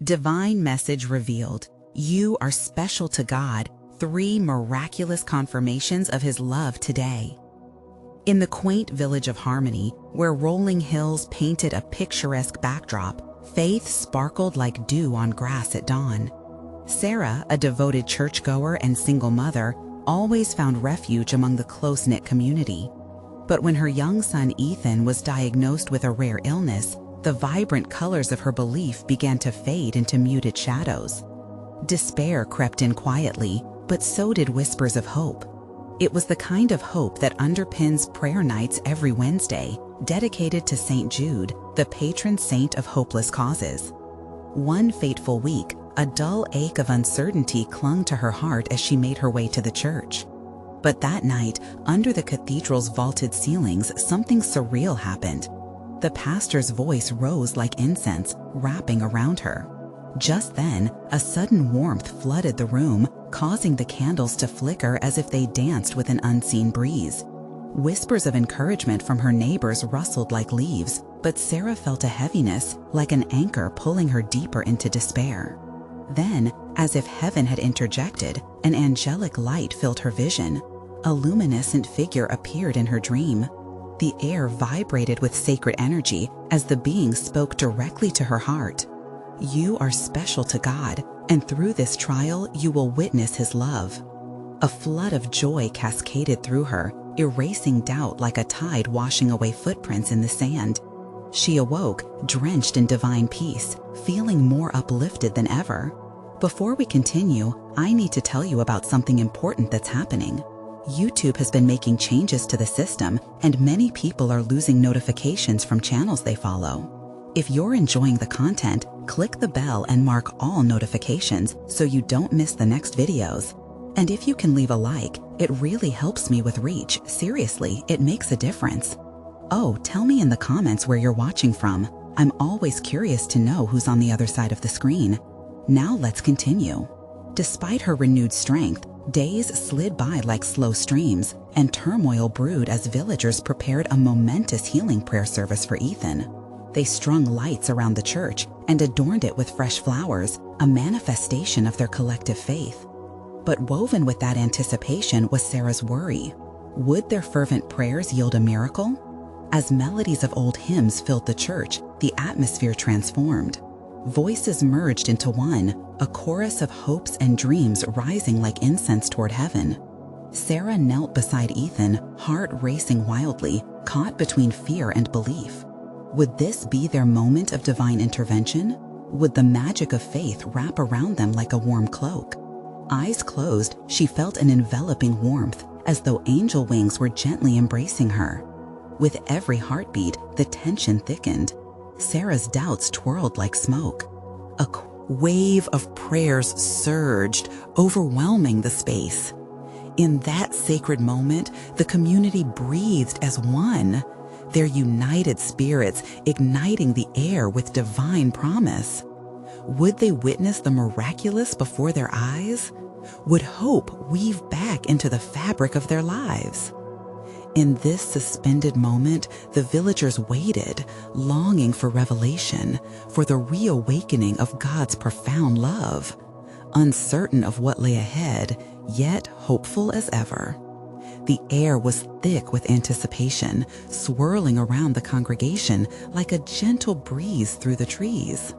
Divine message revealed. You are special to God. 3 miraculous confirmations of His love today. In the quaint village of Harmony, where rolling hills painted a picturesque backdrop, faith sparkled like dew on grass at dawn. Sarah, a devoted churchgoer and single mother, always found refuge among the close-knit community. But when her young son Ethan was diagnosed with a rare illness, the vibrant colors of her belief began to fade into muted shadows. Despair crept in quietly, but so did whispers of hope. It was the kind of hope that underpins prayer nights every Wednesday, dedicated to St. Jude, the patron saint of hopeless causes. One fateful week, a dull ache of uncertainty clung to her heart as she made her way to the church. But that night, under the cathedral's vaulted ceilings, something surreal happened. The pastor's voice rose like incense, wrapping around her. Just then, a sudden warmth flooded the room, causing the candles to flicker as if they danced with an unseen breeze. Whispers of encouragement from her neighbors rustled like leaves, but Sarah felt a heaviness, like an anchor pulling her deeper into despair. Then, as if heaven had interjected, an angelic light filled her vision. A luminescent figure appeared in her dream. The air vibrated with sacred energy as the being spoke directly to her heart. You are special to God, and through this trial you will witness His love. A flood of joy cascaded through her, erasing doubt like a tide washing away footprints in the sand. She awoke, drenched in divine peace, feeling more uplifted than ever. Before we continue, I need to tell you about something important that's happening. YouTube has been making changes to the system, and many people are losing notifications from channels they follow. If you're enjoying the content, click the bell and mark all notifications so you don't miss the next videos. And if you can leave a like, it really helps me with reach. Seriously, it makes a difference. Oh, tell me in the comments where you're watching from. I'm always curious to know who's on the other side of the screen. Now let's continue. Despite her renewed strength, days slid by like slow streams, and turmoil brewed as villagers prepared a momentous healing prayer service for Ethan. They strung lights around the church and adorned it with fresh flowers, a manifestation of their collective faith. But woven with that anticipation was Sarah's worry. Would their fervent prayers yield a miracle? As melodies of old hymns filled the church, the atmosphere transformed. Voices merged into one, a chorus of hopes and dreams rising like incense toward heaven. Sarah knelt beside Ethan, heart racing wildly, caught between fear and belief. Would this be their moment of divine intervention? Would the magic of faith wrap around them like a warm cloak? Eyes closed, she felt an enveloping warmth, as though angel wings were gently embracing her. With every heartbeat, the tension thickened. Sarah's doubts twirled like smoke. A wave of prayers surged, overwhelming the space. In that sacred moment, the community breathed as one, their united spirits igniting the air with divine promise. Would they witness the miraculous before their eyes? Would hope weave back into the fabric of their lives? In this suspended moment, the villagers waited, longing for revelation, for the reawakening of God's profound love. Uncertain of what lay ahead, yet hopeful as ever. The air was thick with anticipation, swirling around the congregation like a gentle breeze through the trees.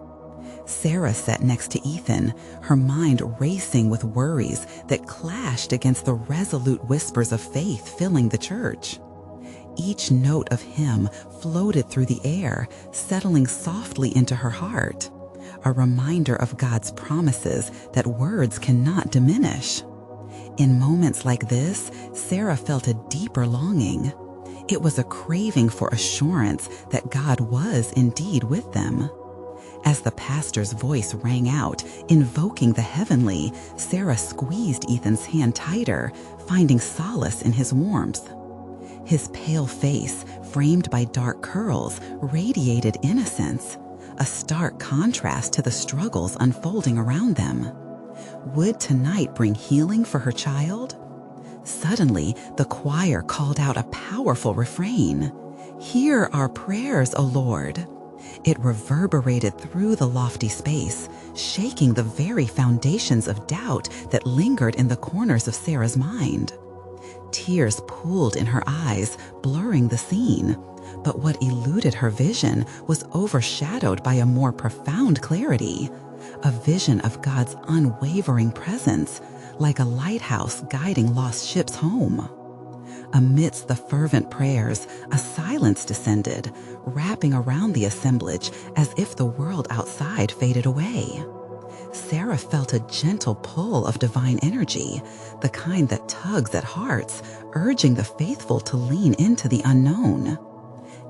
Sarah sat next to Ethan, her mind racing with worries that clashed against the resolute whispers of faith filling the church. Each note of hymn floated through the air, settling softly into her heart, a reminder of God's promises that words cannot diminish. In moments like this, Sarah felt a deeper longing. It was a craving for assurance that God was indeed with them. As the pastor's voice rang out, invoking the heavenly, Sarah squeezed Ethan's hand tighter, finding solace in his warmth. His pale face, framed by dark curls, radiated innocence, a stark contrast to the struggles unfolding around them. Would tonight bring healing for her child? Suddenly, the choir called out a powerful refrain. "Hear our prayers, O Lord." It reverberated through the lofty space, shaking the very foundations of doubt that lingered in the corners of Sarah's mind. Tears pooled in her eyes, blurring the scene, but what eluded her vision was overshadowed by a more profound clarity, a vision of God's unwavering presence, like a lighthouse guiding lost ships home. Amidst the fervent prayers, a silence descended, wrapping around the assemblage as if the world outside faded away. Sarah felt a gentle pull of divine energy, the kind that tugs at hearts, urging the faithful to lean into the unknown.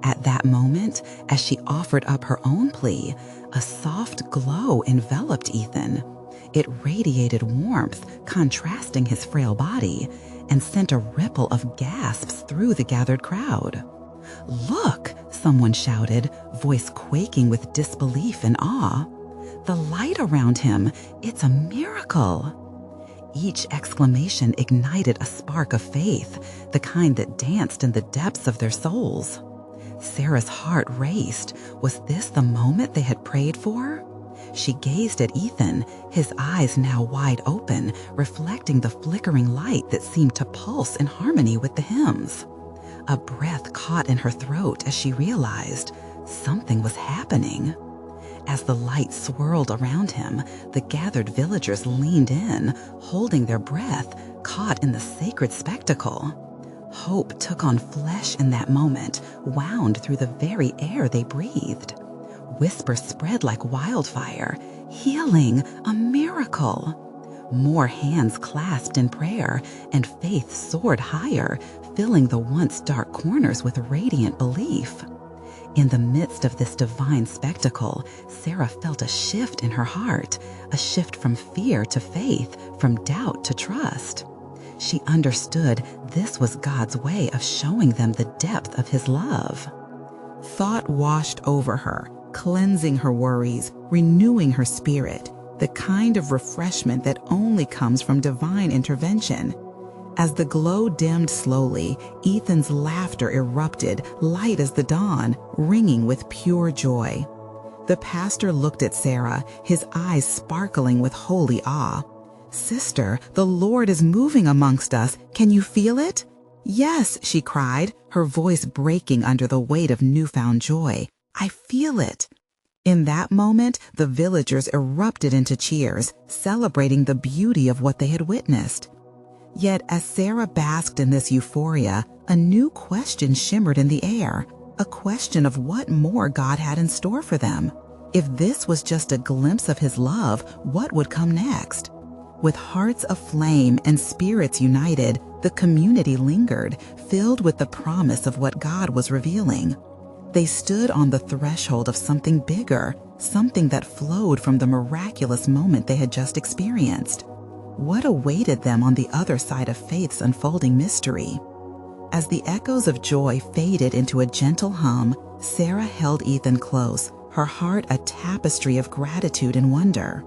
At that moment, as she offered up her own plea, a soft glow enveloped Ethan. It radiated warmth, contrasting his frail body, and sent a ripple of gasps through the gathered crowd. "Look!" someone shouted, voice quaking with disbelief and awe. "The light around him, it's a miracle!" Each exclamation ignited a spark of faith, the kind that danced in the depths of their souls. Sarah's heart raced. Was this the moment they had prayed for? She gazed at Ethan, his eyes now wide open, reflecting the flickering light that seemed to pulse in harmony with the hymns. A breath caught in her throat as she realized something was happening. As the light swirled around him, the gathered villagers leaned in, holding their breath, caught in the sacred spectacle. Hope took on flesh in that moment, wound through the very air they breathed. Whispers spread like wildfire. Healing, a miracle. More hands clasped in prayer, and faith soared higher, filling the once dark corners with radiant belief. In the midst of this divine spectacle, Sarah felt a shift in her heart, a shift from fear to faith, from doubt to trust. She understood this was God's way of showing them the depth of His love. Thought washed over her, cleansing her worries, renewing her spirit, the kind of refreshment that only comes from divine intervention. As the glow dimmed slowly, Ethan's laughter erupted, light as the dawn, ringing with pure joy. The pastor looked at Sarah, his eyes sparkling with holy awe. "Sister, the Lord is moving amongst us. Can you feel it?" "Yes," she cried, her voice breaking under the weight of newfound joy. "I feel it." In that moment, the villagers erupted into cheers, celebrating the beauty of what they had witnessed. Yet as Sarah basked in this euphoria, a new question shimmered in the air, a question of what more God had in store for them. If this was just a glimpse of His love, what would come next? With hearts aflame and spirits united, the community lingered, filled with the promise of what God was revealing. They stood on the threshold of something bigger, something that flowed from the miraculous moment they had just experienced. What awaited them on the other side of faith's unfolding mystery? As the echoes of joy faded into a gentle hum, Sarah held Ethan close, her heart a tapestry of gratitude and wonder.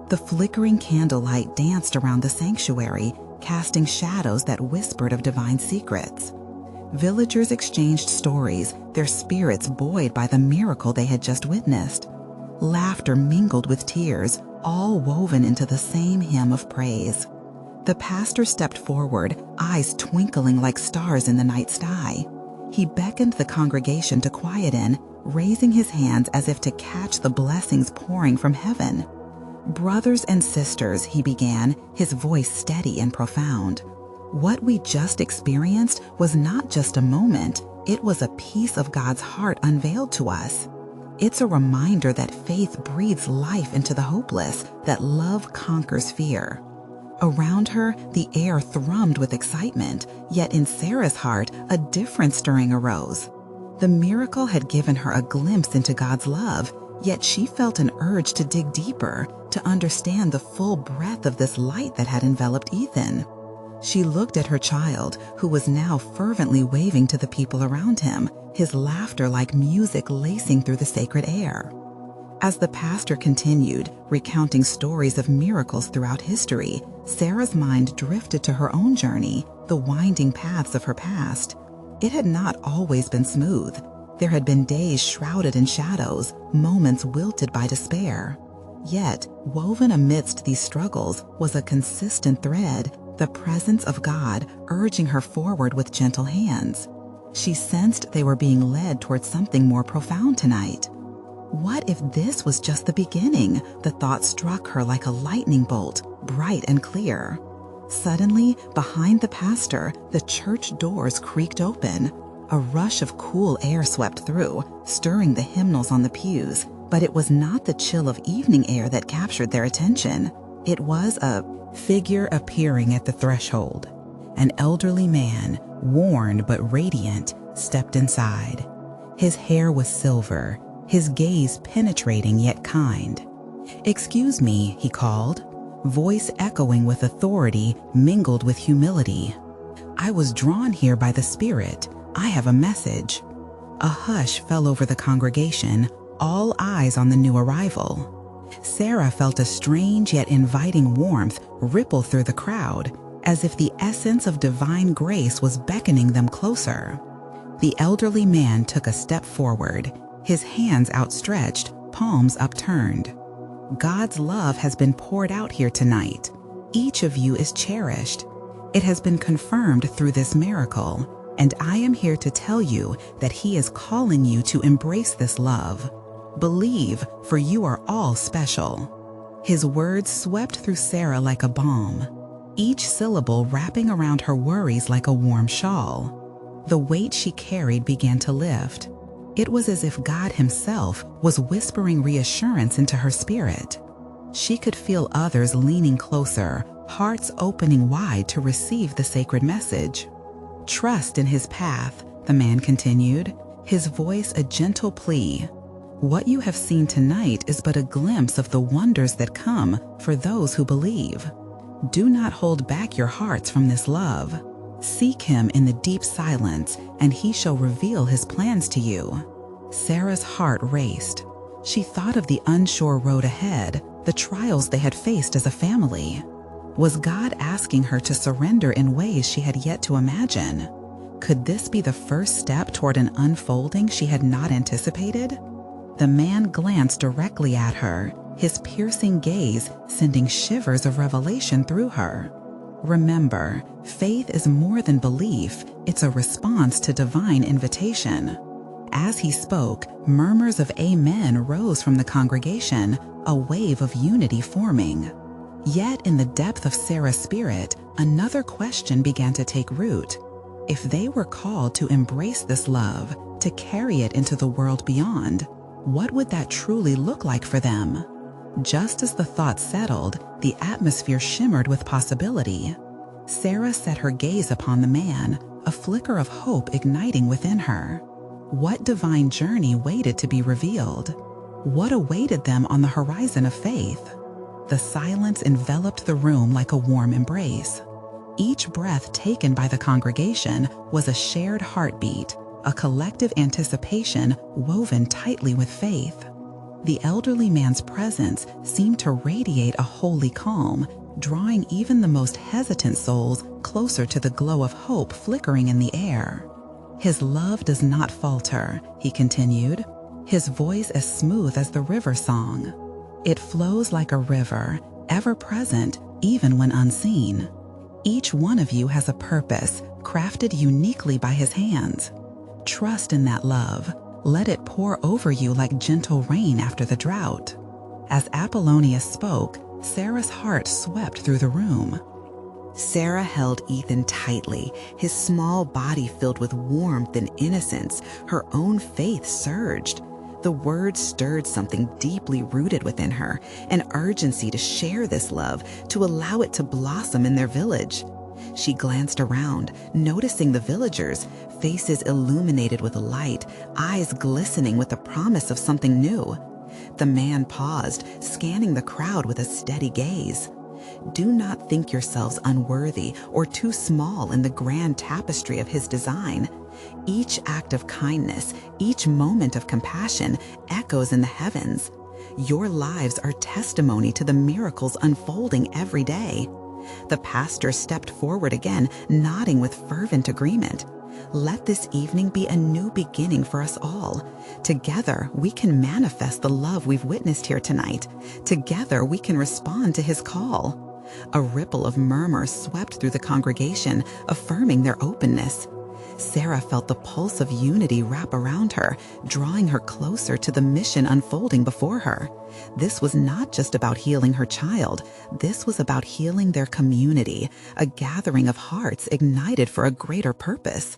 The flickering candlelight danced around the sanctuary, casting shadows that whispered of divine secrets. Villagers exchanged stories, their spirits buoyed by the miracle they had just witnessed. Laughter mingled with tears, all woven into the same hymn of praise. The pastor stepped forward, eyes twinkling like stars in the night sky. He beckoned the congregation to quiet in, raising his hands as if to catch the blessings pouring from heaven. "Brothers and sisters," he began, his voice steady and profound. What we just experienced was not just a moment, it was a piece of God's heart unveiled to us. It's a reminder that faith breathes life into the hopeless, that love conquers fear. Around her, the air thrummed with excitement, yet in Sarah's heart, a different stirring arose. The miracle had given her a glimpse into God's love, yet she felt an urge to dig deeper, to understand the full breadth of this light that had enveloped Ethan. She looked at her child, who was now fervently waving to the people around him, his laughter like music lacing through the sacred air. As the pastor continued, recounting stories of miracles throughout history, Sarah's mind drifted to her own journey, the winding paths of her past. It had not always been smooth. There had been days shrouded in shadows, moments wilted by despair. Yet, woven amidst these struggles was a consistent thread, the presence of God urging her forward with gentle hands. She sensed they were being led towards something more profound tonight. What if this was just the beginning? The thought struck her like a lightning bolt, bright and clear. Suddenly, behind the pastor, the church doors creaked open. A rush of cool air swept through, stirring the hymnals on the pews, but it was not the chill of evening air that captured their attention. It was a figure appearing at the threshold. An elderly man, worn but radiant, stepped inside. His hair was silver, his gaze penetrating yet kind. "Excuse me," he called, voice echoing with authority mingled with humility. "I was drawn here by the Spirit. I have a message." A hush fell over the congregation, all eyes on the new arrival. Sarah felt a strange yet inviting warmth ripple through the crowd, as if the essence of divine grace was beckoning them closer. The elderly man took a step forward, his hands outstretched, palms upturned. "God's love has been poured out here tonight. Each of you is cherished. It has been confirmed through this miracle, and I am here to tell you that He is calling you to embrace this love. Believe, for you are all special." His words swept through Sarah like a balm, each syllable wrapping around her worries like a warm shawl. The weight she carried began to lift. It was as if God Himself was whispering reassurance into her spirit. She could feel others leaning closer, hearts opening wide to receive the sacred message. "Trust in His path," the man continued, his voice a gentle plea. "What you have seen tonight is but a glimpse of the wonders that come for those who believe. Do not hold back your hearts from this love. Seek Him in the deep silence, and He shall reveal His plans to you." Sarah's heart raced. She thought of the unsure road ahead, the trials they had faced as a family. Was God asking her to surrender in ways she had yet to imagine? Could this be the first step toward an unfolding she had not anticipated? The man glanced directly at her, his piercing gaze sending shivers of revelation through her. Remember, faith is more than belief, it's a response to divine invitation. As he spoke, murmurs of amen rose from the congregation, a wave of unity forming. Yet in the depth of Sarah's spirit, another question began to take root. If they were called to embrace this love, to carry it into the world beyond, what would that truly look like for them? Just as the thought settled, the atmosphere shimmered with possibility. Sarah set her gaze upon the man, a flicker of hope igniting within her. What divine journey waited to be revealed? What awaited them on the horizon of faith? The silence enveloped the room like a warm embrace. Each breath taken by the congregation was a shared heartbeat, a collective anticipation woven tightly with faith. The elderly man's presence seemed to radiate a holy calm, drawing even the most hesitant souls closer to the glow of hope flickering in the air. "His love does not falter," he continued, his voice as smooth as the river song. "It flows like a river, ever present, even when unseen. Each one of you has a purpose, crafted uniquely by His hands. Trust in that love. Let it pour over you like gentle rain after the drought." As Apollonius spoke, Sarah's heart swept through the room. Sarah held Ethan tightly, his small body filled with warmth and innocence. Her own faith surged. The words stirred something deeply rooted within her, an urgency to share this love, to allow it to blossom in their village. She glanced around, noticing the villagers, faces illuminated with light, eyes glistening with the promise of something new. The man paused, scanning the crowd with a steady gaze. "Do not think yourselves unworthy or too small in the grand tapestry of His design. Each act of kindness, each moment of compassion echoes in the heavens. Your lives are testimony to the miracles unfolding every day." The pastor stepped forward again, nodding with fervent agreement. Let this evening be a new beginning for us all. Together, we can manifest the love we've witnessed here tonight. Together, we can respond to his call. A ripple of murmur swept through the congregation, affirming their openness. Sarah felt the pulse of unity wrap around her, drawing her closer to the mission unfolding before her. This was not just about healing her child. This was about healing their community, a gathering of hearts ignited for a greater purpose.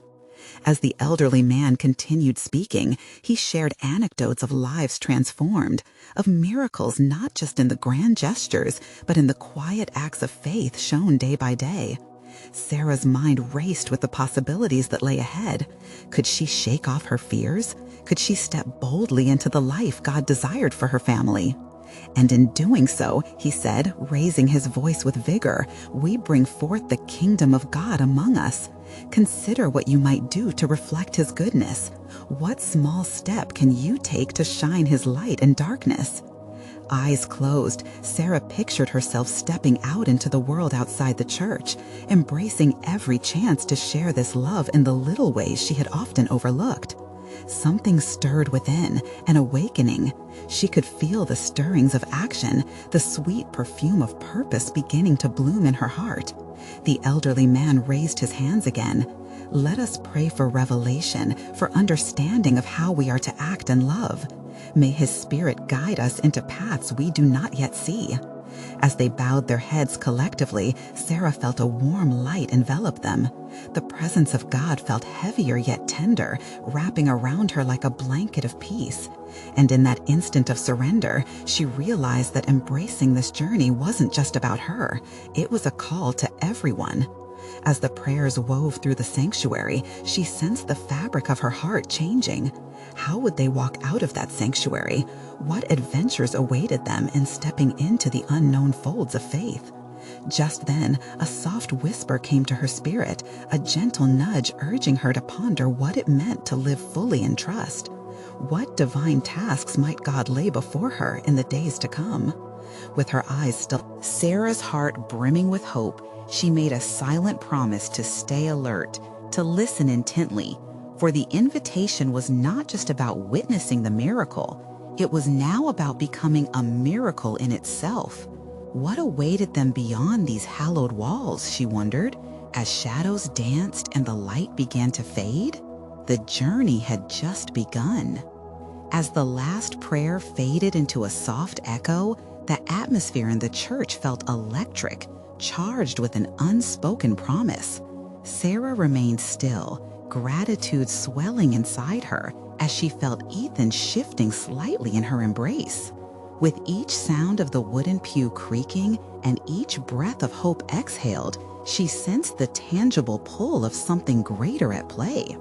As the elderly man continued speaking, he shared anecdotes of lives transformed, of miracles not just in the grand gestures, but in the quiet acts of faith shown day by day. Sarah's mind raced with the possibilities that lay ahead. Could she shake off her fears? Could she step boldly into the life God desired for her family? And in doing so, he said, raising his voice with vigor, we bring forth the kingdom of God among us. Consider what you might do to reflect his goodness. What small step can you take to shine his light in darkness? Eyes closed, Sarah pictured herself stepping out into the world outside the church, embracing every chance to share this love in the little ways she had often overlooked. Something stirred within, an awakening. She could feel the stirrings of action, the sweet perfume of purpose beginning to bloom in her heart. The elderly man raised his hands again. Let us pray for revelation, for understanding of how we are to act and love. May his spirit guide us into paths we do not yet see. As they bowed their heads collectively, Sarah felt a warm light envelop them. The presence of God felt heavier yet tender, wrapping around her like a blanket of peace. And in that instant of surrender, she realized that embracing this journey wasn't just about her. It was a call to everyone. As the prayers wove through the sanctuary, she sensed the fabric of her heart changing. How would they walk out of that sanctuary? What adventures awaited them in stepping into the unknown folds of faith? Just then, a soft whisper came to her spirit, a gentle nudge urging her to ponder what it meant to live fully in trust. What divine tasks might God lay before her in the days to come? With her eyes still, Sarah's heart brimming with hope, she made a silent promise to stay alert, to listen intently, for the invitation was not just about witnessing the miracle, it was now about becoming a miracle in itself. What awaited them beyond these hallowed walls, she wondered, as shadows danced and the light began to fade? The journey had just begun. As the last prayer faded into a soft echo, the atmosphere in the church felt electric, charged with an unspoken promise. Sarah remained still, gratitude swelling inside her as she felt Ethan shifting slightly in her embrace. With each sound of the wooden pew creaking and each breath of hope exhaled, she sensed the tangible pull of something greater at play.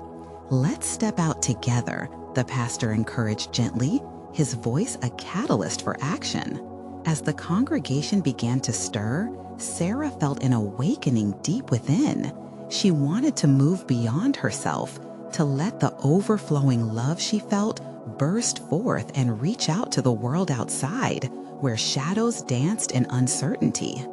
Let's step out together, the pastor encouraged gently, his voice a catalyst for action. As the congregation began to stir, Sarah felt an awakening deep within. She wanted to move beyond herself, to let the overflowing love she felt burst forth and reach out to the world outside, where shadows danced in uncertainty.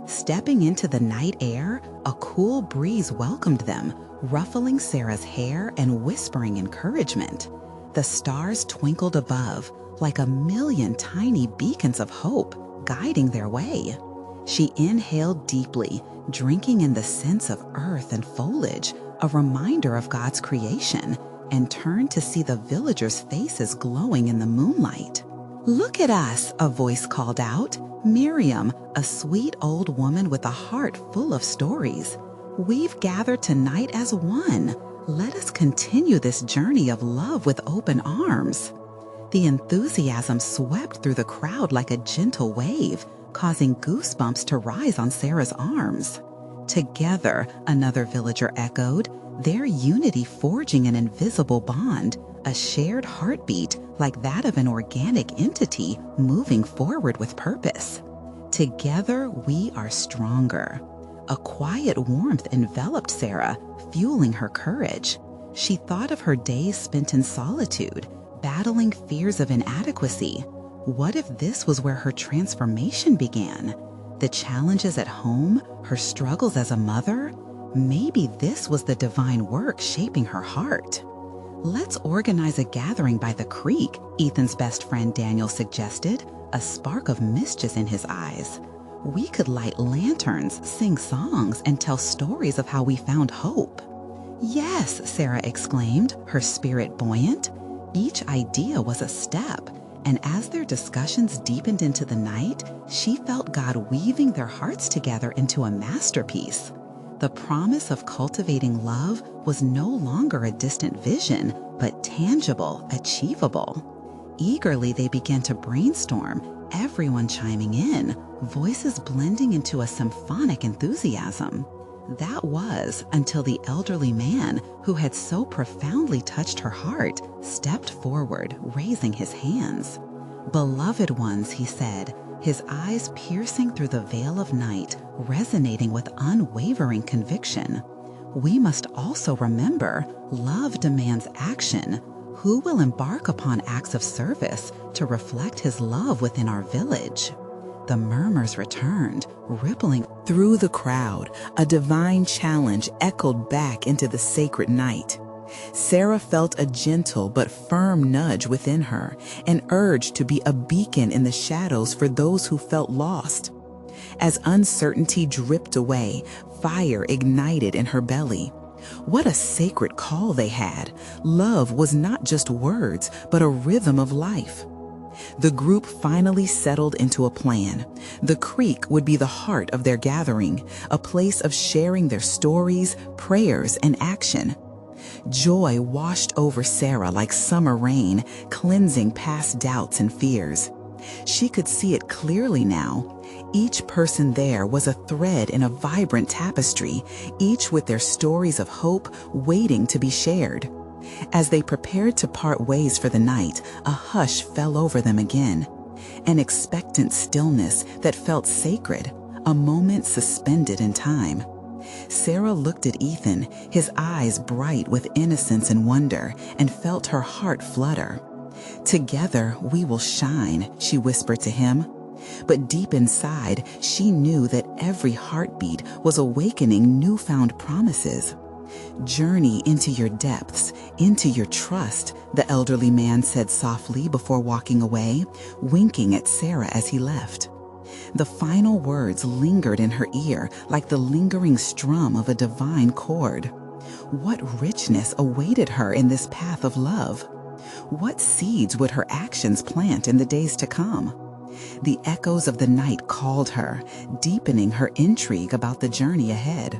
Stepping into the night air, a cool breeze welcomed them, ruffling Sarah's hair and whispering encouragement. The stars twinkled above, like a million tiny beacons of hope, guiding their way. She inhaled deeply, drinking in the scents of earth and foliage, a reminder of God's creation, and turned to see the villagers' faces glowing in the moonlight. "Look at us," a voice called out. Miriam, a sweet old woman with a heart full of stories. "We've gathered tonight as one. Let us continue this journey of love with open arms." The enthusiasm swept through the crowd like a gentle wave, causing goosebumps to rise on Sarah's arms. "Together," another villager echoed, their unity forging an invisible bond, a shared heartbeat like that of an organic entity moving forward with purpose. "Together we are stronger." A quiet warmth enveloped Sarah, fueling her courage. She thought of her days spent in solitude, battling fears of inadequacy. What if this was where her transformation began? The challenges at home, her struggles as a mother? Maybe this was the divine work shaping her heart. "Let's organize a gathering by the creek," Ethan's best friend Daniel suggested, a spark of mischief in his eyes. "We could light lanterns, sing songs, and tell stories of how we found hope." "Yes," Sarah exclaimed, her spirit buoyant. Each idea was a step, and as their discussions deepened into the night, she felt God weaving their hearts together into a masterpiece. The promise of cultivating love was no longer a distant vision, but tangible, achievable. Eagerly, they began to brainstorm, everyone chiming in, voices blending into a symphonic enthusiasm. That was until the elderly man, who had so profoundly touched her heart, stepped forward, raising his hands. "Beloved ones," he said, his eyes piercing through the veil of night, resonating with unwavering conviction. "We must also remember, love demands action. Who will embark upon acts of service to reflect his love within our village?" The murmurs returned, rippling through the crowd. A divine challenge echoed back into the sacred night. Sarah felt a gentle but firm nudge within her, an urge to be a beacon in the shadows for those who felt lost. As uncertainty dripped away, fire ignited in her belly. What a sacred call they had! Love was not just words, but a rhythm of life. The group finally settled into a plan. The creek would be the heart of their gathering, a place of sharing their stories, prayers, and action. Joy washed over Sarah like summer rain, cleansing past doubts and fears. She could see it clearly now. Each person there was a thread in a vibrant tapestry, each with their stories of hope waiting to be shared. As they prepared to part ways for the night, a hush fell over them again. An expectant stillness that felt sacred, a moment suspended in time. Sarah looked at Ethan, his eyes bright with innocence and wonder, and felt her heart flutter. "Together we will shine," she whispered to him. But deep inside, she knew that every heartbeat was awakening newfound promises. "Journey into your depths, into your trust," the elderly man said softly before walking away, winking at Sarah as he left. The final words lingered in her ear like the lingering strum of a divine chord. What richness awaited her in this path of love? What seeds would her actions plant in the days to come? The echoes of the night called her, deepening her intrigue about the journey ahead.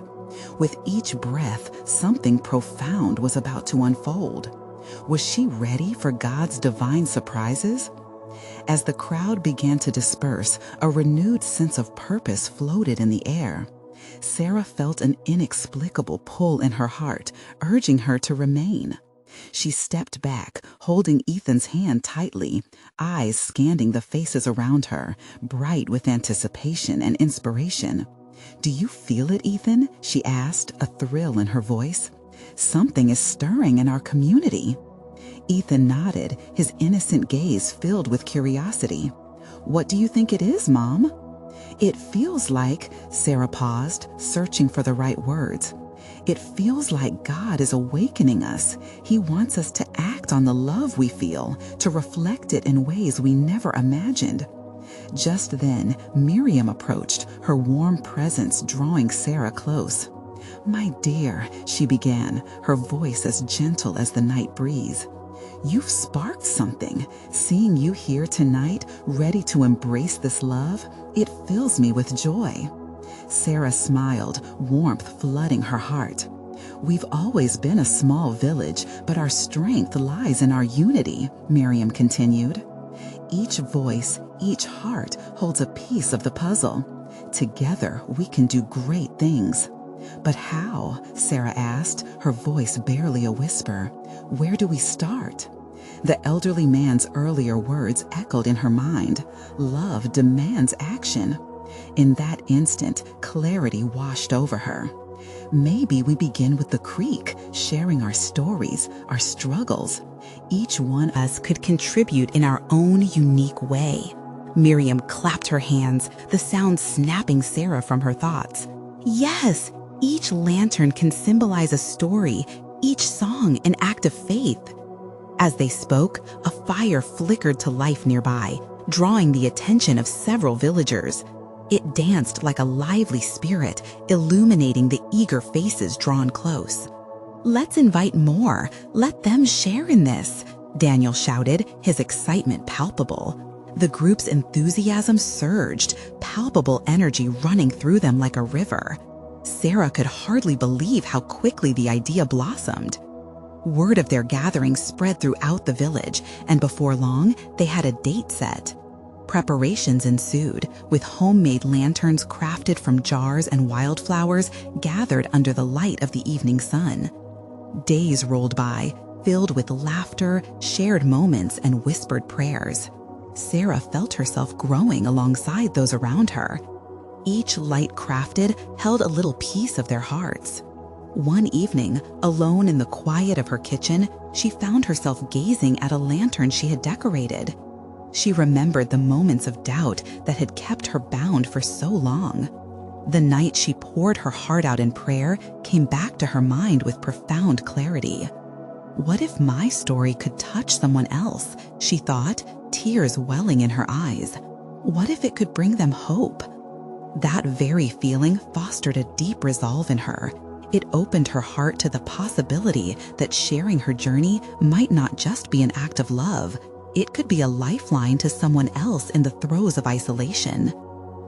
With each breath, something profound was about to unfold. Was she ready for God's divine surprises? As the crowd began to disperse, a renewed sense of purpose floated in the air. Sarah felt an inexplicable pull in her heart, urging her to remain. She stepped back, holding Ethan's hand tightly, eyes scanning the faces around her, bright with anticipation and inspiration. "Do you feel it, Ethan?" she asked, a thrill in her voice. "Something is stirring in our community." Ethan nodded, his innocent gaze filled with curiosity. "What do you think it is, Mom?" "It feels like," Sarah paused, searching for the right words. "It feels like God is awakening us. He wants us to act on the love we feel, to reflect it in ways we never imagined." Just then, Miriam approached, her warm presence drawing Sarah close. "My dear," she began, her voice as gentle as the night breeze. "You've sparked something. Seeing you here tonight, ready to embrace this love, it fills me with joy." Sarah smiled, warmth flooding her heart. "We've always been a small village, but our strength lies in our unity," Miriam continued. "Each voice, each heart holds a piece of the puzzle. Together, we can do great things." "But how?" Sarah asked, her voice barely a whisper. "Where do we start?" The elderly man's earlier words echoed in her mind. Love demands action. In that instant, clarity washed over her. "Maybe we begin with the creek, sharing our stories, our struggles. Each one of us could contribute in our own unique way." Miriam clapped her hands, the sound snapping Sarah from her thoughts. "Yes, Each lantern can symbolize a story, each song an act of faith. As they spoke, a fire flickered to life nearby, drawing the attention of several villagers. It danced like a lively spirit, illuminating the eager faces drawn close. "Let's invite more. Let them share in this," Daniel shouted, his excitement palpable. The group's enthusiasm surged, palpable energy running through them like a river. Sarah could hardly believe how quickly the idea blossomed. Word of their gathering spread throughout the village, and before long, they had a date set. Preparations ensued, with homemade lanterns crafted from jars and wildflowers gathered under the light of the evening sun. Days rolled by, filled with laughter, shared moments, and whispered prayers. Sarah felt herself growing alongside those around her. Each light crafted held a little piece of their hearts. One evening, alone in the quiet of her kitchen, she found herself gazing at a lantern she had decorated. She remembered the moments of doubt that had kept her bound for so long. The night she poured her heart out in prayer came back to her mind with profound clarity. What if my story could touch someone else, she thought, tears welling in her eyes. What if it could bring them hope? That very feeling fostered a deep resolve in her. It opened her heart to the possibility that sharing her journey might not just be an act of love. It could be a lifeline to someone else in the throes of isolation.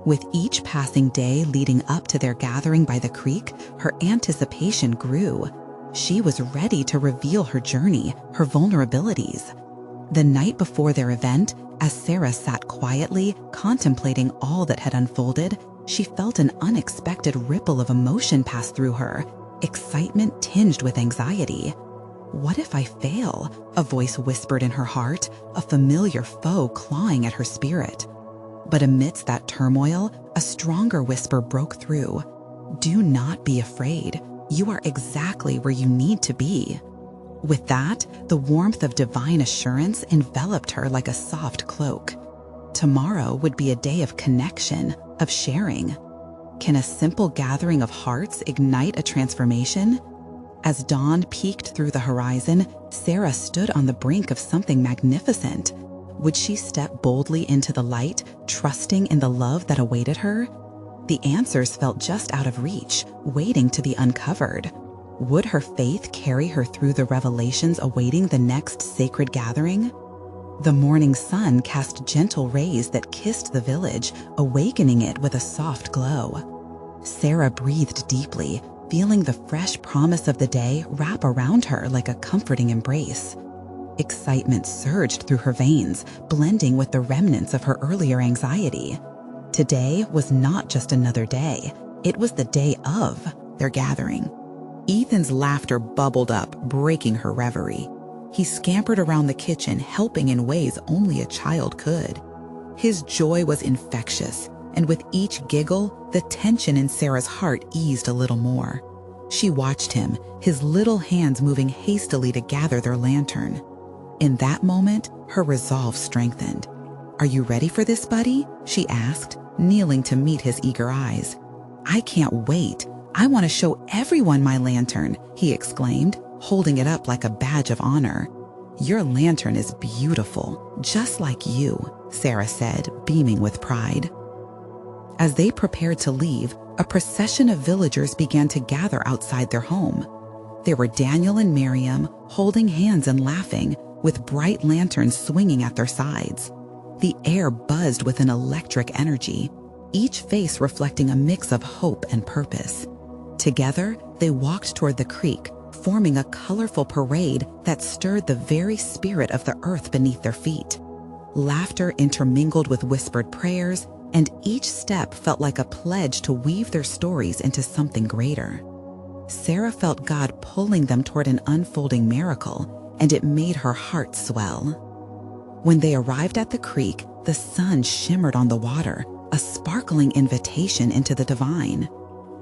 With each passing day leading up to their gathering by the creek, her anticipation grew. She was ready to reveal her journey, her vulnerabilities. The night before their event, as Sarah sat quietly, contemplating all that had unfolded, she felt an unexpected ripple of emotion pass through her, excitement tinged with anxiety. "What if I fail?" a voice whispered in her heart, a familiar foe clawing at her spirit. But amidst that turmoil, a stronger whisper broke through. "Do not be afraid. You are exactly where you need to be." With that, the warmth of divine assurance enveloped her like a soft cloak. Tomorrow would be a day of connection, of sharing. Can a simple gathering of hearts ignite a transformation? As dawn peeked through the horizon, Sarah stood on the brink of something magnificent. Would she step boldly into the light, trusting in the love that awaited her? The answers felt just out of reach, waiting to be uncovered. Would her faith carry her through the revelations awaiting the next sacred gathering? The morning sun cast gentle rays that kissed the village, awakening it with a soft glow. Sarah breathed deeply, feeling the fresh promise of the day wrap around her like a comforting embrace. Excitement surged through her veins, blending with the remnants of her earlier anxiety. Today was not just another day, it was the day of their gathering. Ethan's laughter bubbled up, breaking her reverie. He scampered around the kitchen, helping in ways only a child could. His joy was infectious, and with each giggle, the tension in Sarah's heart eased a little more. She watched him, his little hands moving hastily to gather their lantern. In that moment, her resolve strengthened. "Are you ready for this, buddy?" she asked, kneeling to meet his eager eyes. "I can't wait. I want to show everyone my lantern," he exclaimed, holding it up like a badge of honor. "Your lantern is beautiful, just like you," Sarah said, beaming with pride. As they prepared to leave, a procession of villagers began to gather outside their home. There were Daniel and Miriam, holding hands and laughing, with bright lanterns swinging at their sides. The air buzzed with an electric energy, each face reflecting a mix of hope and purpose. Together, they walked toward the creek, forming a colorful parade that stirred the very spirit of the earth beneath their feet. Laughter intermingled with whispered prayers, and each step felt like a pledge to weave their stories into something greater. Sarah felt God pulling them toward an unfolding miracle, and it made her heart swell. When they arrived at the creek, the sun shimmered on the water, a sparkling invitation into the divine.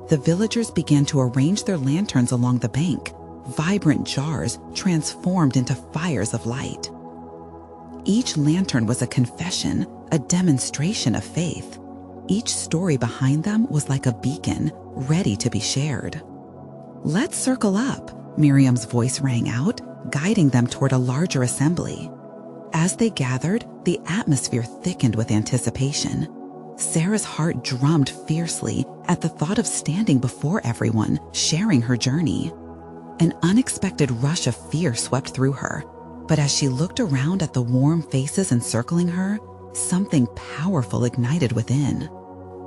The villagers began to arrange their lanterns along the bank, vibrant jars transformed into fires of light. Each lantern was a confession, a demonstration of faith. Each story behind them was like a beacon, ready to be shared. "Let's circle up," Miriam's voice rang out, guiding them toward a larger assembly. As they gathered, the atmosphere thickened with anticipation. Sarah's heart drummed fiercely at the thought of standing before everyone, sharing her journey. An unexpected rush of fear swept through her, but as she looked around at the warm faces encircling her, something powerful ignited within.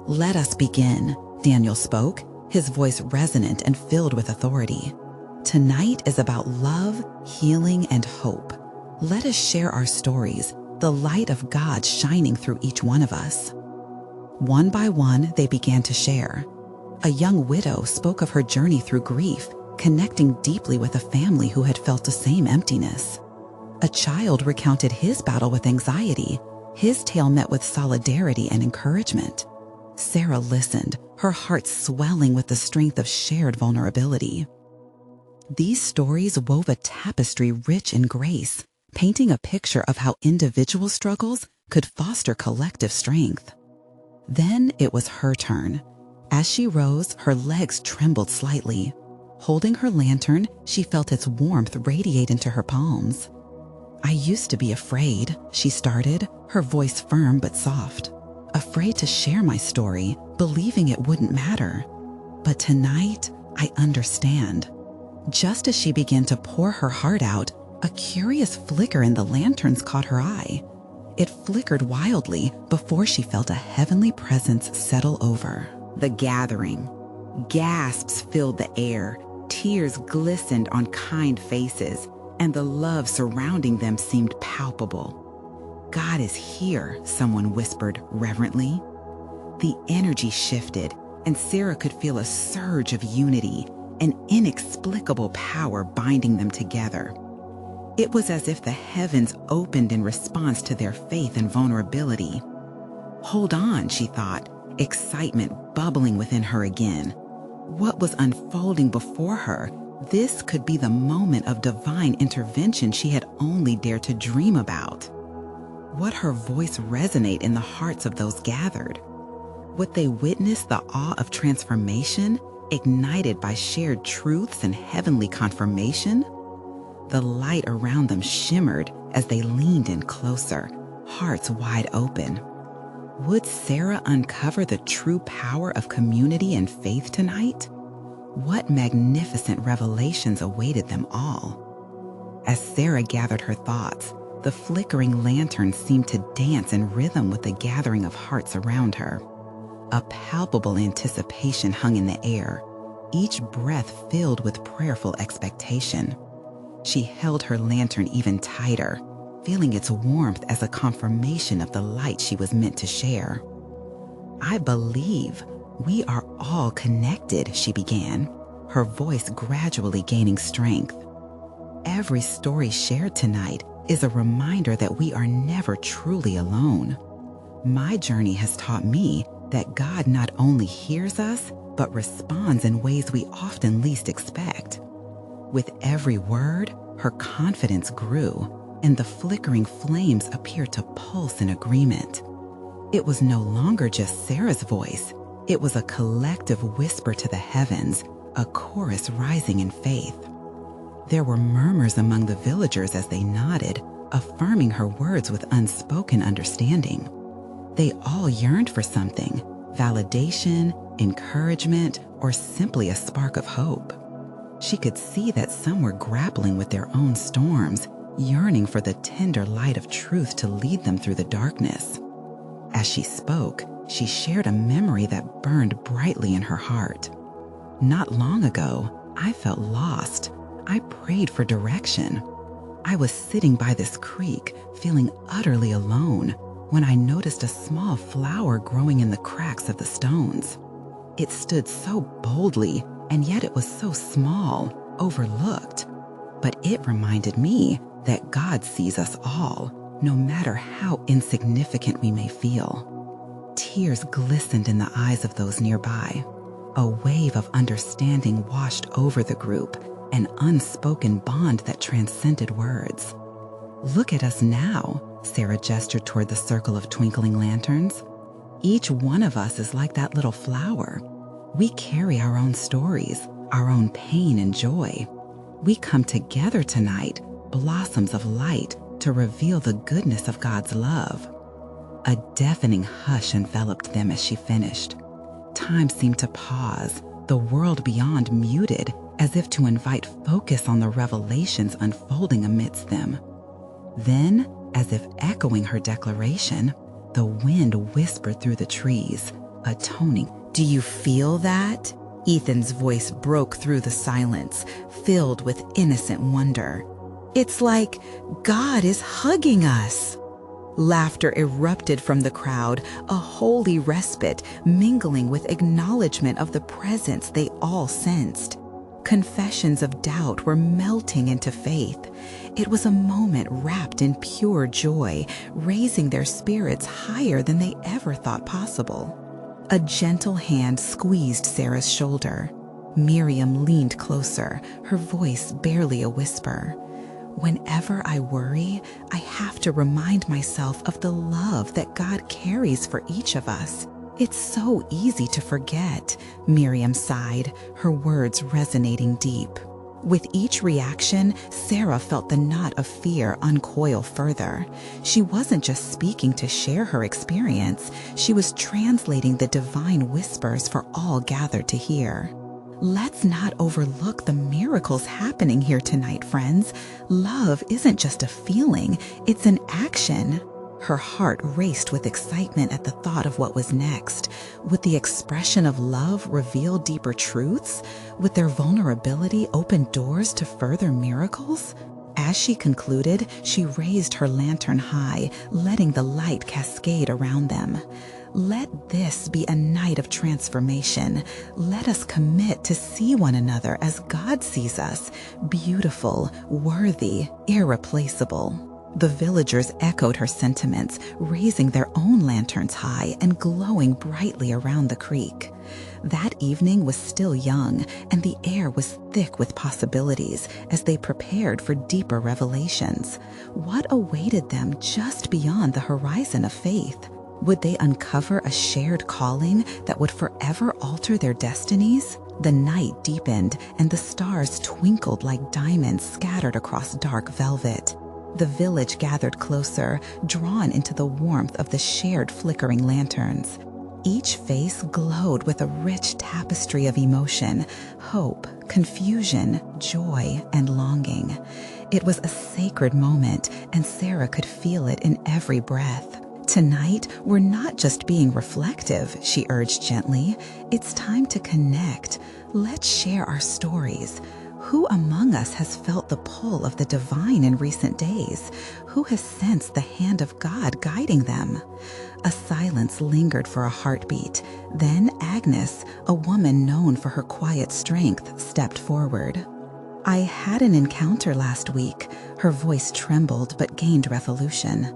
"Let us begin," Daniel spoke, his voice resonant and filled with authority. "Tonight is about love, healing, and hope. Let us share our stories, the light of God shining through each one of us." One by one, they began to share. A young widow spoke of her journey through grief, connecting deeply with a family who had felt the same emptiness. A child recounted his battle with anxiety, his tale met with solidarity and encouragement. Sarah listened, her heart swelling with the strength of shared vulnerability. These stories wove a tapestry rich in grace, painting a picture of how individual struggles could foster collective strength. Then it was her turn. As she rose, her legs trembled slightly. Holding her lantern, she felt its warmth radiate into her palms. "I used to be afraid," she started, her voice firm but soft. "Afraid to share my story, believing it wouldn't matter. But tonight, I understand." Just as she began to pour her heart out, a curious flicker in the lanterns caught her eye. It flickered wildly before she felt a heavenly presence settle over. The gathering. Gasps filled the air, tears glistened on kind faces, and the love surrounding them seemed palpable. "God is here," someone whispered reverently. The energy shifted, and Sarah could feel a surge of unity, an inexplicable power binding them together. It was as if the heavens opened in response to their faith and vulnerability. "Hold on," she thought, excitement bubbling within her again. What was unfolding before her? This could be the moment of divine intervention she had only dared to dream about. Would her voice resonate in the hearts of those gathered? Would they witness the awe of transformation, ignited by shared truths and heavenly confirmation? The light around them shimmered as they leaned in closer, hearts wide open. Would Sarah uncover the true power of community and faith tonight? What magnificent revelations awaited them all? As Sarah gathered her thoughts, the flickering lantern seemed to dance in rhythm with the gathering of hearts around her. A palpable anticipation hung in the air, each breath filled with prayerful expectation. She held her lantern even tighter, feeling its warmth as a confirmation of the light she was meant to share. "I believe we are all connected," she began, her voice gradually gaining strength. "Every story shared tonight is a reminder that we are never truly alone. My journey has taught me that God not only hears us, but responds in ways we often least expect." With every word, her confidence grew, and the flickering flames appeared to pulse in agreement. It was no longer just Sarah's voice. It was a collective whisper to the heavens, a chorus rising in faith. There were murmurs among the villagers as they nodded, affirming her words with unspoken understanding. They all yearned for something: validation, encouragement, or simply a spark of hope. She could see that some were grappling with their own storms, yearning for the tender light of truth to lead them through the darkness. As she spoke, she shared a memory that burned brightly in her heart. "Not long ago, I felt lost. I prayed for direction. I was sitting by this creek, feeling utterly alone, when I noticed a small flower growing in the cracks of the stones. It stood so boldly, and yet it was so small, overlooked. But it reminded me that God sees us all, no matter how insignificant we may feel." Tears glistened in the eyes of those nearby. A wave of understanding washed over the group, an unspoken bond that transcended words. "Look at us now," Sarah gestured toward the circle of twinkling lanterns. Each one of us is like that little flower. We carry our own stories, our own pain and joy. We come together tonight, blossoms of light, to reveal the goodness of God's love." A deafening hush enveloped them as she finished. Time seemed to pause, the world beyond muted, as if to invite focus on the revelations unfolding amidst them. Then, as if echoing her declaration, the wind whispered through the trees, atoning. "Do you feel that?" Ethan's voice broke through the silence, filled with innocent wonder. "It's like God is hugging us." Laughter erupted from the crowd, a holy respite mingling with acknowledgement of the presence they all sensed. Confessions of doubt were melting into faith. It was a moment wrapped in pure joy, raising their spirits higher than they ever thought possible. A gentle hand squeezed Sarah's shoulder. Miriam leaned closer, her voice barely a whisper. "Whenever I worry, I have to remind myself of the love that God carries for each of us. It's so easy to forget," Miriam sighed, her words resonating deep. With each reaction, Sarah felt the knot of fear uncoil further. She wasn't just speaking to share her experience, she was translating the divine whispers for all gathered to hear. Let's not overlook the miracles happening here tonight, friends. Love isn't just a feeling, it's an action. Her heart raced with excitement at the thought of what was next. Would the expression of love reveal deeper truths? Would their vulnerability open doors to further miracles? As she concluded, she raised her lantern high, letting the light cascade around them. Let this be a night of transformation. Let us commit to see one another as God sees us, beautiful, worthy, irreplaceable. The villagers echoed her sentiments, raising their own lanterns high and glowing brightly around the creek. That evening was still young, and the air was thick with possibilities as they prepared for deeper revelations. What awaited them just beyond the horizon of faith? Would they uncover a shared calling that would forever alter their destinies? The night deepened, and the stars twinkled like diamonds scattered across dark velvet. The village gathered closer, drawn into the warmth of the shared flickering lanterns. Each face glowed with a rich tapestry of emotion, hope, confusion, joy, and longing. It was a sacred moment, and Sarah could feel it in every breath. "Tonight, we're not just being reflective," she urged gently. "It's time to connect. Let's share our stories. Who among us has felt the pull of the divine in recent days? Who has sensed the hand of God guiding them?" A silence lingered for a heartbeat. Then Agnes, a woman known for her quiet strength, stepped forward. "I had an encounter last week." Her voice trembled but gained resolution.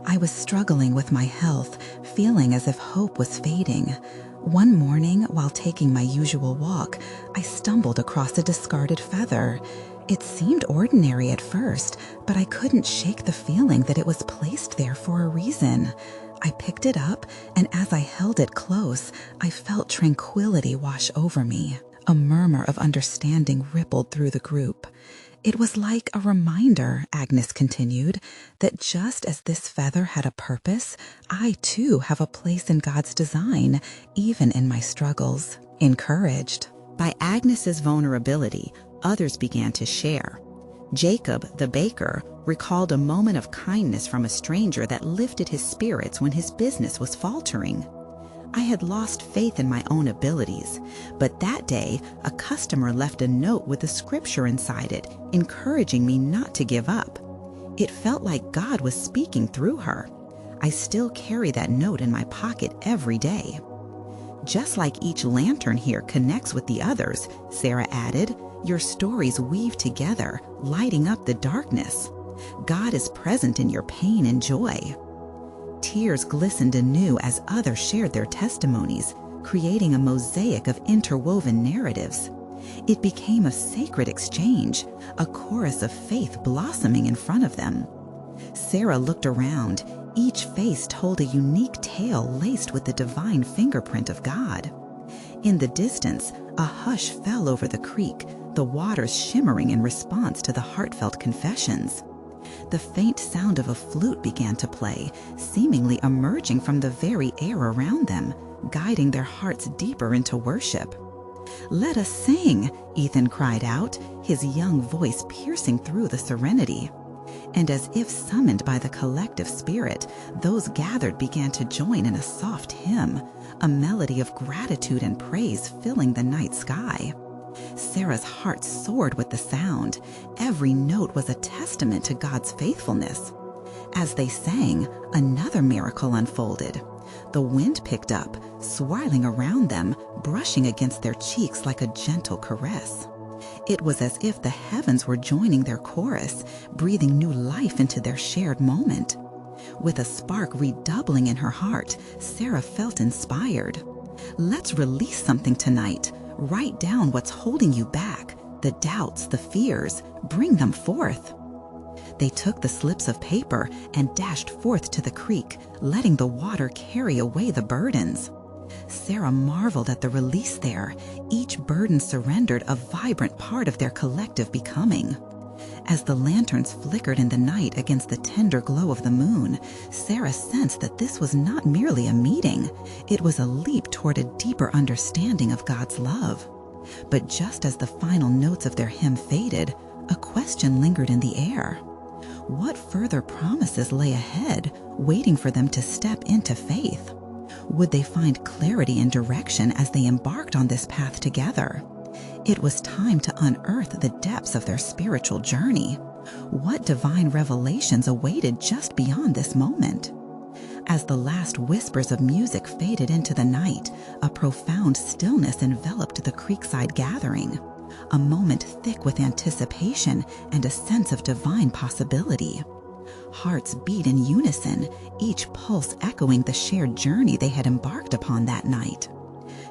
"I was struggling with my health, feeling as if hope was fading. One morning, while taking my usual walk, I stumbled across a discarded feather. It seemed ordinary at first, but I couldn't shake the feeling that it was placed there for a reason. I picked it up, and as I held it close, I felt tranquility wash over me. A murmur of understanding rippled through the group. It was like a reminder," Agnes continued, "that just as this feather had a purpose, I too have a place in God's design, even in my struggles." Encouraged by Agnes's vulnerability, others began to share. Jacob, the baker, recalled a moment of kindness from a stranger that lifted his spirits when his business was faltering. "I had lost faith in my own abilities, but that day a customer left a note with a scripture inside it, encouraging me not to give up. It felt like God was speaking through her. I still carry that note in my pocket every day." "Just like each lantern here connects with the others," Sarah added, "your stories weave together, lighting up the darkness. God is present in your pain and joy." Tears glistened anew as others shared their testimonies, creating a mosaic of interwoven narratives. It became a sacred exchange, a chorus of faith blossoming in front of them. Sarah looked around. Each face told a unique tale laced with the divine fingerprint of God. In the distance, a hush fell over the creek, the waters shimmering in response to the heartfelt confessions. The faint sound of a flute began to play, seemingly emerging from the very air around them, guiding their hearts deeper into worship. "Let us sing," Ethan cried out, his young voice piercing through the serenity. And as if summoned by the collective spirit, those gathered began to join in a soft hymn, a melody of gratitude and praise filling the night sky. Sarah's heart soared with the sound. Every note was a testament to God's faithfulness. As they sang, another miracle unfolded. The wind picked up, swirling around them, brushing against their cheeks like a gentle caress. It was as if the heavens were joining their chorus, breathing new life into their shared moment. With a spark redoubling in her heart, Sarah felt inspired. "Let's release something tonight. Write down what's holding you back, the doubts, the fears, bring them forth." They took the slips of paper and dashed forth to the creek, letting the water carry away the burdens. Sarah marveled at the release there, each burden surrendered a vibrant part of their collective becoming. As the lanterns flickered in the night against the tender glow of the moon, Sarah sensed that this was not merely a meeting, it was a leap toward a deeper understanding of God's love. But just as the final notes of their hymn faded, a question lingered in the air. What further promises lay ahead, waiting for them to step into faith? Would they find clarity and direction as they embarked on this path together? It was time to unearth the depths of their spiritual journey. What divine revelations awaited just beyond this moment? As the last whispers of music faded into the night, a profound stillness enveloped the creekside gathering, a moment thick with anticipation and a sense of divine possibility. Hearts beat in unison, each pulse echoing the shared journey they had embarked upon that night.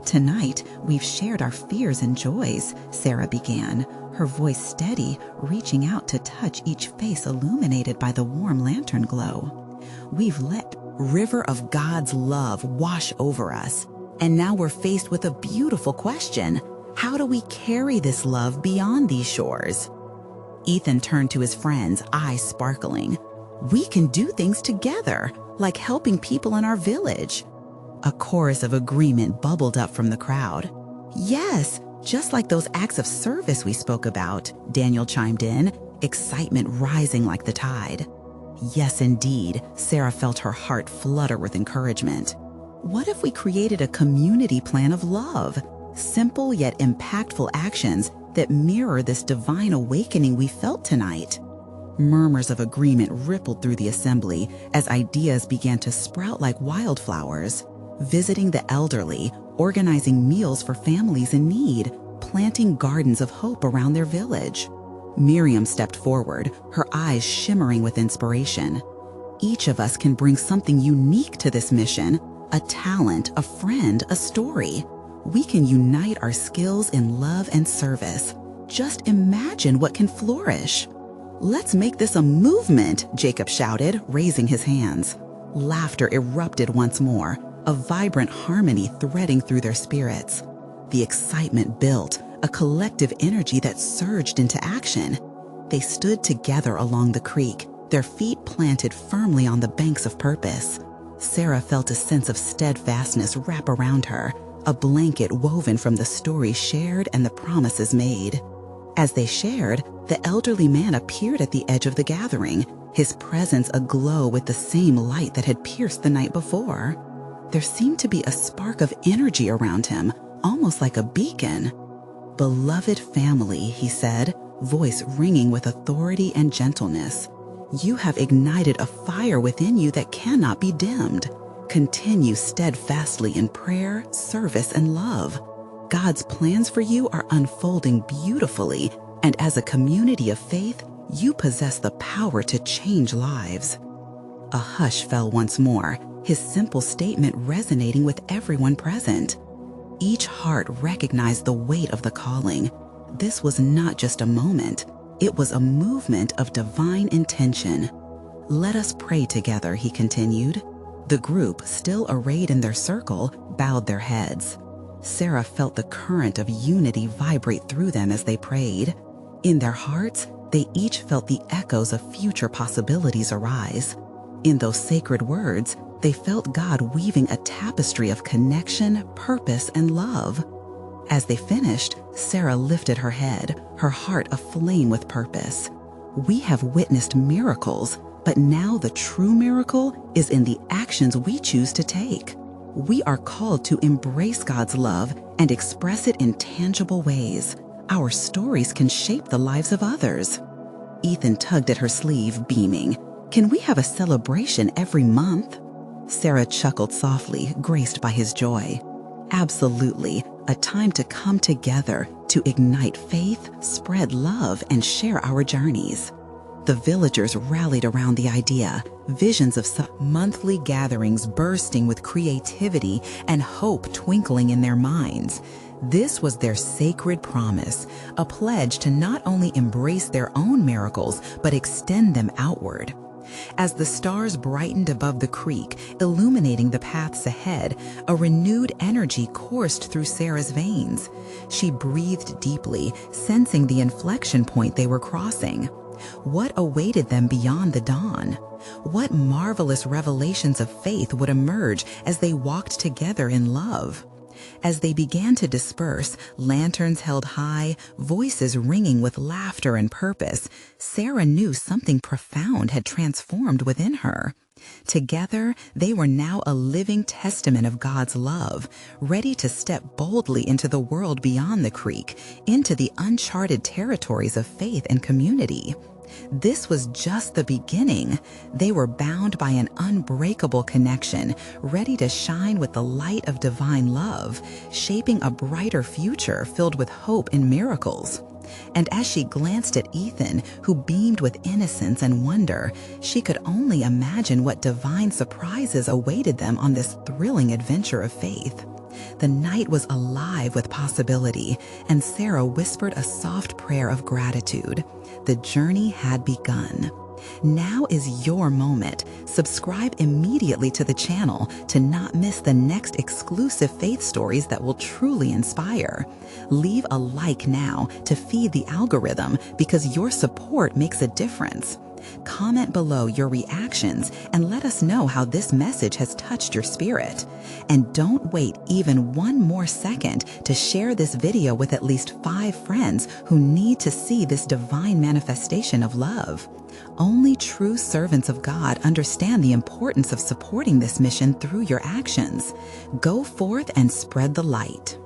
"Tonight, we've shared our fears and joys," Sarah began, her voice steady, reaching out to touch each face illuminated by the warm lantern glow. "We've let river of God's love wash over us, and now we're faced with a beautiful question. How do we carry this love beyond these shores?" Ethan turned to his friends, eyes sparkling. "We can do things together, like helping people in our village." A chorus of agreement bubbled up from the crowd. "Yes, just like those acts of service we spoke about," Daniel chimed in, excitement rising like the tide. Yes, indeed, Sarah felt her heart flutter with encouragement. What if we created a community plan of love? Simple yet impactful actions that mirror this divine awakening we felt tonight. Murmurs of agreement rippled through the assembly as ideas began to sprout like wildflowers. Visiting the elderly, organizing meals for families in need, planting gardens of hope around their village. Miriam stepped forward, her eyes shimmering with inspiration. "Each of us can bring something unique to this mission, a talent, a friend, a story. We can unite our skills in love and service. Just imagine what can flourish." "Let's make this a movement," Jacob shouted, raising his hands. Laughter erupted once more, a vibrant harmony threading through their spirits. The excitement built, a collective energy that surged into action. They stood together along the creek, their feet planted firmly on the banks of purpose. Sarah felt a sense of steadfastness wrap around her, a blanket woven from the stories shared and the promises made. As they shared, the elderly man appeared at the edge of the gathering, his presence aglow with the same light that had pierced the night before. There seemed to be a spark of energy around him, almost like a beacon. "Beloved family," he said, voice ringing with authority and gentleness. "You have ignited a fire within you that cannot be dimmed. Continue steadfastly in prayer, service, and love. God's plans for you are unfolding beautifully, and as a community of faith, you possess the power to change lives." A hush fell once more, his simple statement resonating with everyone present. Each heart recognized the weight of the calling. This was not just a moment, it was a movement of divine intention. "Let us pray together," he continued. The group, still arrayed in their circle, bowed their heads. Sarah felt the current of unity vibrate through them as they prayed. In their hearts, they each felt the echoes of future possibilities arise. In those sacred words, they felt God weaving a tapestry of connection, purpose, and love. As they finished, Sarah lifted her head, her heart aflame with purpose. "We have witnessed miracles, but now the true miracle is in the actions we choose to take. We are called to embrace God's love and express it in tangible ways. Our stories can shape the lives of others." Ethan tugged at her sleeve, beaming. "Can we have a celebration every month?" Sarah chuckled softly, graced by his joy. "Absolutely, a time to come together, to ignite faith, spread love, and share our journeys." The villagers rallied around the idea, visions of monthly gatherings bursting with creativity and hope twinkling in their minds. This was their sacred promise, a pledge to not only embrace their own miracles, but extend them outward. As the stars brightened above the creek, illuminating the paths ahead, a renewed energy coursed through Sarah's veins. She breathed deeply, sensing the inflection point they were crossing. What awaited them beyond the dawn? What marvelous revelations of faith would emerge as they walked together in love? As they began to disperse, lanterns held high, voices ringing with laughter and purpose, Sarah knew something profound had transformed within her. Together, they were now a living testament of God's love, ready to step boldly into the world beyond the creek, into the uncharted territories of faith and community. This was just the beginning. They were bound by an unbreakable connection, ready to shine with the light of divine love, shaping a brighter future filled with hope and miracles. And as she glanced at Ethan, who beamed with innocence and wonder, she could only imagine what divine surprises awaited them on this thrilling adventure of faith. The night was alive with possibility, and Sarah whispered a soft prayer of gratitude. The journey had begun. Now is your moment. Subscribe immediately to the channel to not miss the next exclusive faith stories that will truly inspire. Leave a like now to feed the algorithm, because your support makes a difference. Comment below your reactions and let us know how this message has touched your spirit. And don't wait even one more second to share this video with at least 5 friends who need to see this divine manifestation of love. Only true servants of God understand the importance of supporting this mission through your actions. Go forth and spread the light.